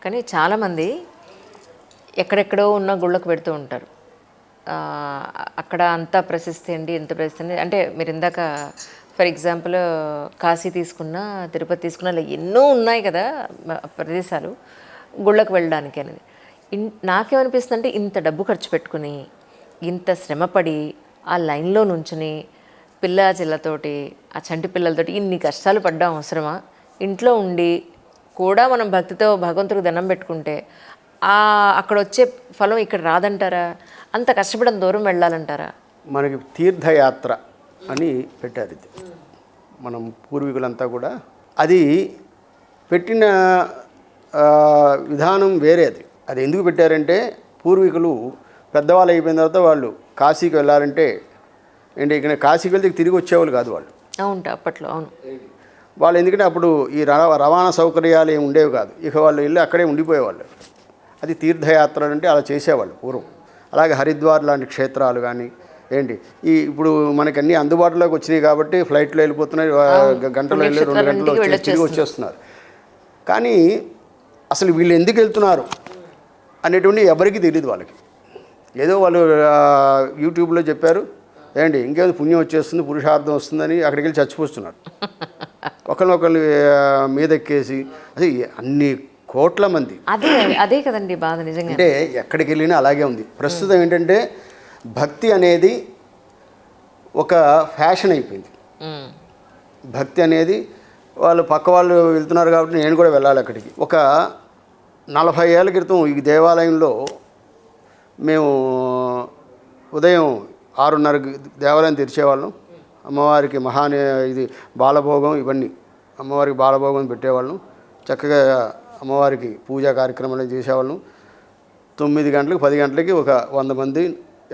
కానీ చాలామంది ఎక్కడెక్కడో ఉన్న గుళ్ళకు పెడుతూ ఉంటారు. అక్కడ అంతా ప్రశస్తి అండి, ఎంత ప్రశస్తి అండి అంటే మీరు ఇందాక ఫర్ ఎగ్జాంపుల్ కాశీ తీసుకున్నా, తిరుపతి తీసుకున్నా, ఇలా ఎన్నో ఉన్నాయి కదా ప్రదేశాలు గుళ్ళకు వెళ్ళడానికి అనేది. నాకేమనిపిస్తుంది అంటే ఇంత డబ్బు ఖర్చు పెట్టుకుని, ఇంత శ్రమపడి ఆ లైన్లో నుంచుని పిల్ల చిల్లతోటి, ఆ చంటి పిల్లలతోటి ఇన్ని కష్టాలు పడ్డం అవసరమా? ఇంట్లో ఉండి కూడా మనం భక్తితో భగవంతుడికి దండం పెట్టుకుంటే అక్కడ వచ్చే ఫలం ఇక్కడ రాదంటారా? అంత కష్టపడడం దూరం వెళ్ళాలంటారా? మనకి తీర్థయాత్ర అని పెట్టారు. ఇది మనం పూర్వీకులంతా కూడా అది పెట్టిన విధానం వేరేది. అది ఎందుకు పెట్టారంటే పూర్వీకులు పెద్దవాళ్ళు అయిపోయిన తర్వాత వాళ్ళు కాశీకి వెళ్ళాలంటే ఏంటి, ఇక్కడ కాశీకి వెళ్తే తిరిగి వచ్చేవాళ్ళు కాదు వాళ్ళు. అవును, అప్పట్లో అవును. వాళ్ళు ఎందుకంటే అప్పుడు ఈ రవాణా సౌకర్యాలు ఏమి ఉండేవి కాదు. ఇక వాళ్ళు వెళ్ళి అక్కడే ఉండిపోయేవాళ్ళు. అది తీర్థయాత్రలు అంటే అలా చేసేవాళ్ళు పూర్వం. అలాగే హరిద్వార్ లాంటి క్షేత్రాలు కానీ ఏంటి ఇప్పుడు మనకి అన్నీ అందుబాటులోకి వచ్చినాయి కాబట్టి ఫ్లైట్లో వెళ్ళిపోతున్నాయి, గంటలో వెళ్ళి 2 గంటల్లో తిరిగి వచ్చేస్తున్నారు. కానీ అసలు వీళ్ళు ఎందుకు వెళ్తున్నారు అనేటువంటి ఎవరికి తెలియదు వాళ్ళకి. ఏదో వాళ్ళు యూట్యూబ్లో చెప్పారు ఏంటి, ఇంకేదో పుణ్యం వచ్చేస్తుంది, పురుషార్థం వస్తుందని అక్కడికి వెళ్ళి చచ్చిపోతున్నారు. ఒకరినొకరు మీద ఎక్కేసి అది అన్ని కోట్ల మంది. అదే కదండి బాధ నిజంగా. అంటే ఎక్కడికి వెళ్ళినా అలాగే ఉంది. ప్రస్తుతం ఏంటంటే భక్తి అనేది ఒక ఫ్యాషన్ అయిపోయింది. భక్తి అనేది వాళ్ళు పక్క వాళ్ళు వెళ్తున్నారు కాబట్టి నేను కూడా వెళ్ళాలి అక్కడికి. ఒక 40 ఏళ్ళ క్రితం ఈ దేవాలయంలో మేము ఉదయం 6:30కి దేవాలయం తెరిచేవాళ్ళం. అమ్మవారికి ఇది బాలభోగం, ఇవన్నీ అమ్మవారికి బాలభోగం పెట్టేవాళ్ళం. చక్కగా అమ్మవారికి పూజా కార్యక్రమాలు చేసేవాళ్ళం. 9 గంటలకు 10 గంటలకి ఒక 100 మంది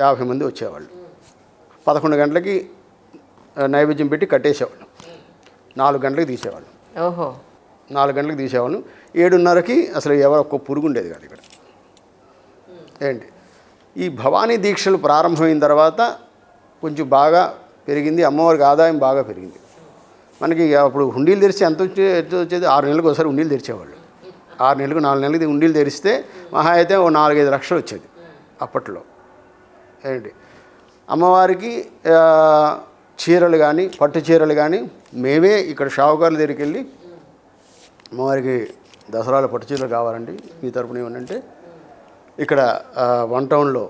50 మంది వచ్చేవాళ్ళు. 11 గంటలకి నైవేద్యం పెట్టి కట్టేసేవాళ్ళం. 4 గంటలకు తీసేవాళ్ళం. 4 గంటలకు తీసేవాళ్ళం. 7:30కి అసలు ఒక్క పురుగు ఉండేది కాదు ఇక్కడ. ఏంటి ఈ భవానీ దీక్షలు ప్రారంభమైన తర్వాత కొంచెం బాగా పెరిగింది. అమ్మవారికి ఆదాయం బాగా పెరిగింది. మనకి అప్పుడు హుండీలు తెరిస్తే ఎంత వచ్చేది? 6 నెలలకు ఒకసారి హుండీలు తెరిచేవాళ్ళు. 6 నెలలకు 4 నెలలకి హుండీలు తెరిస్తే మహా అయితే 4-5 లక్షలు వచ్చేది అప్పట్లో. ఏంటి అమ్మవారికి చీరలు కానీ పట్టు చీరలు కానీ మేమే ఇక్కడ షావుకారుల దగ్గరికి వెళ్ళి అమ్మవారికి దసరాలో పట్టు చీరలు కావాలండి మీ తరపున ఏమనంటే ఇక్కడ 1 టౌన్లో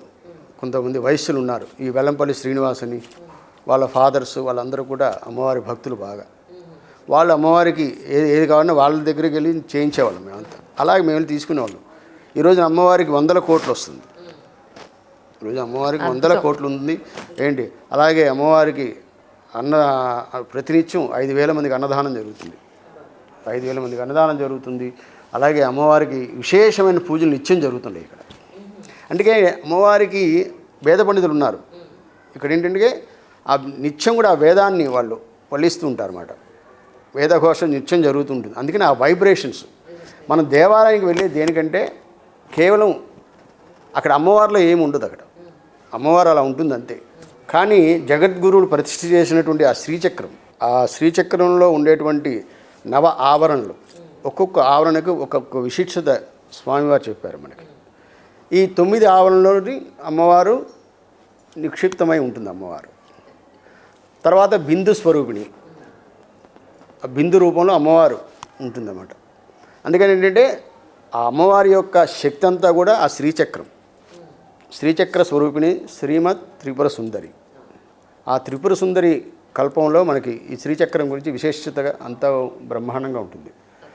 కొంతమంది వైశ్యులు ఉన్నారు. ఈ వెల్లంపల్లి శ్రీనివాసుని వాళ్ళ ఫాదర్స్ వాళ్ళందరూ కూడా అమ్మవారి భక్తులు బాగా. వాళ్ళు అమ్మవారికి ఏది కావాలన్నా వాళ్ళ దగ్గరికి వెళ్ళి చేయించేవాళ్ళం మేమంతా. అలాగే మేము వెళ్ళి తీసుకునేవాళ్ళం. ఈరోజు అమ్మవారికి 100 కోట్లు వస్తుంది. ఈరోజు అమ్మవారికి 100 కోట్లు ఉంది. ఏంటి అలాగే అమ్మవారికి ప్రతినిత్యం 5,000 మందికి అన్నదానం జరుగుతుంది. 5,000 మందికి అన్నదానం జరుగుతుంది. అలాగే అమ్మవారికి విశేషమైన పూజలు నిత్యం జరుగుతుంటాయి ఇక్కడ. అందుకే అమ్మవారికి వేద పండితులు ఉన్నారు ఇక్కడ. ఏంటంటే ఆ నిత్యం కూడా ఆ వేదాన్ని వాళ్ళు వల్లిస్తూ ఉంటారు అన్నమాట. వేదఘోష నిత్యం జరుగుతుంటుంది. అందుకని ఆ వైబ్రేషన్స్ మనం దేవాలయానికి వెళ్ళే దేనికంటే కేవలం అక్కడ అమ్మవారిలో ఏమి ఉండదు. అక్కడ అమ్మవారు అలా ఉంటుంది అంతే. కానీ జగద్గురువులు ప్రతిష్ఠ చేసినటువంటి ఆ శ్రీచక్రం, ఆ శ్రీచక్రంలో ఉండేటువంటి నవ ఆవరణలు, ఒక్కొక్క ఆవరణకు ఒక్కొక్క విశిష్టత స్వామివారు చెప్పారు మనకి. ఈ 9 ఆవరణలోని అమ్మవారు నిక్షిప్తమై ఉంటుంది అమ్మవారు. తర్వాత బిందు స్వరూపిణి, ఆ బిందు రూపంలో అమ్మవారు ఉంటుందన్నమాట. అందుకని ఏంటంటే ఆ అమ్మవారి యొక్క శక్తి అంతా కూడా ఆ శ్రీచక్రం, శ్రీచక్ర స్వరూపిణి శ్రీమద్ త్రిపుర సుందరి. ఆ త్రిపుర సుందరి కల్పంలో మనకి ఈ శ్రీచక్రం గురించి విశేషతగా అంతా బ్రహ్మాండంగా ఉంటుంది.